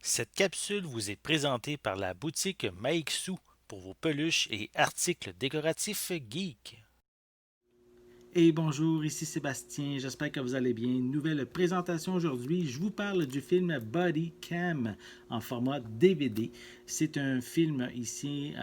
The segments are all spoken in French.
Cette capsule vous est présentée par la boutique Maixu pour vos peluches et articles décoratifs geeks. Et bonjour, ici Sébastien, j'espère que vous allez bien. Nouvelle présentation aujourd'hui, je vous parle du film Body Cam en format DVD. C'est un film ici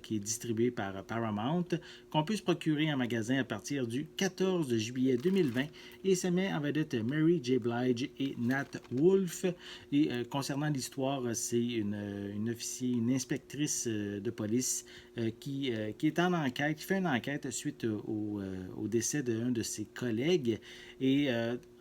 qui est distribué par Paramount, qu'on peut se procurer en magasin à partir du 14 juillet 2020 et ça met en vedette Mary J. Blige et Nat Wolff. Et concernant l'histoire, c'est une officier, une inspectrice de police qui est en enquête, qui fait une enquête suite au décès d'un de ses collègues et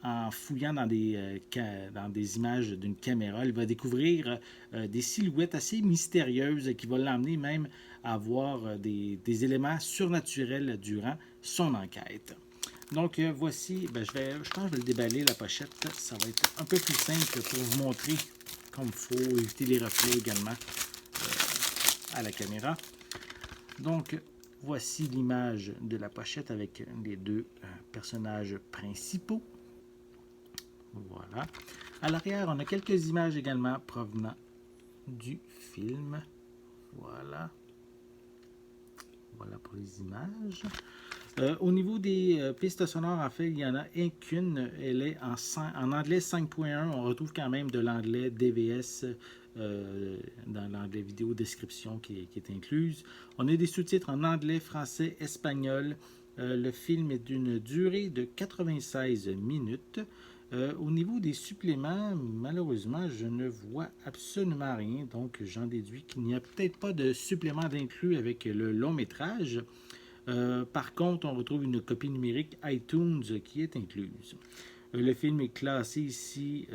en fouillant dans des images d'une caméra, elle va découvrir des silhouettes assez mystérieuses qui vont l'emmener même à voir des éléments surnaturels durant son enquête. Donc voici, je pense que je vais le déballer la pochette, ça va être un peu plus simple pour vous montrer comme il faut, éviter les reflets également à la caméra. Donc, voici l'image de la pochette avec les deux personnages principaux. Voilà. À l'arrière, on a quelques images également provenant du film. Voilà. Voilà pour les images. Au niveau des pistes sonores, en fait, il y en a qu'une. Elle est en anglais 5.1. On retrouve quand même de l'anglais DVS dans l'anglais vidéo description qui est incluse. On a des sous-titres en anglais, français, espagnol. Le film est d'une durée de 96 minutes. Au niveau des suppléments, malheureusement, je ne vois absolument rien. Donc, j'en déduis qu'il n'y a peut-être pas de supplément d'inclus avec le long métrage. Par contre, on retrouve une copie numérique iTunes qui est incluse. Le film est classé ici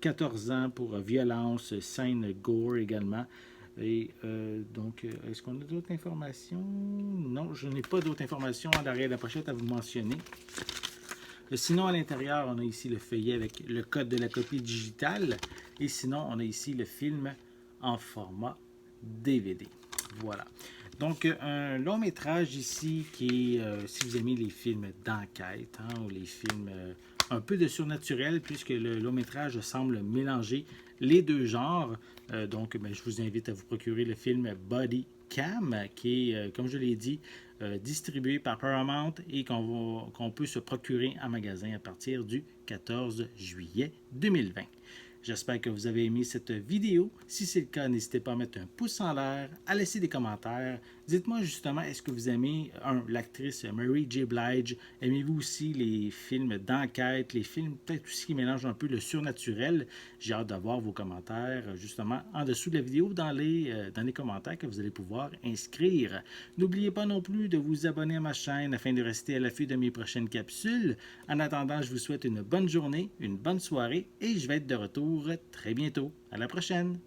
14 ans pour violence, scène gore également. Et donc, est-ce qu'on a d'autres informations? Non, je n'ai pas d'autres informations en arrière de la pochette à vous mentionner. Sinon, à l'intérieur, on a ici le feuillet avec le code de la copie digitale. Et sinon, on a ici le film en format DVD. Voilà. Donc, un long métrage ici qui est, si vous aimez les films d'enquête ou les films un peu de surnaturel, puisque le long métrage semble mélanger les deux genres. Donc, je vous invite à vous procurer le film Body Cam, qui est, comme je l'ai dit, distribué par Paramount et qu'on peut se procurer en magasin à partir du 14 juillet 2020. J'espère que vous avez aimé cette vidéo. Si c'est le cas, n'hésitez pas à mettre un pouce en l'air, à laisser des commentaires. Dites-moi justement, est-ce que vous aimez l'actrice Mary J. Blige? Aimez-vous aussi les films d'enquête, les films peut-être aussi qui mélangent un peu le surnaturel? J'ai hâte d'avoir vos commentaires justement en dessous de la vidéo dans les commentaires que vous allez pouvoir inscrire. N'oubliez pas non plus de vous abonner à ma chaîne afin de rester à l'affût de mes prochaines capsules. En attendant, je vous souhaite une bonne journée, une bonne soirée et je vais être de retour très bientôt. À la prochaine!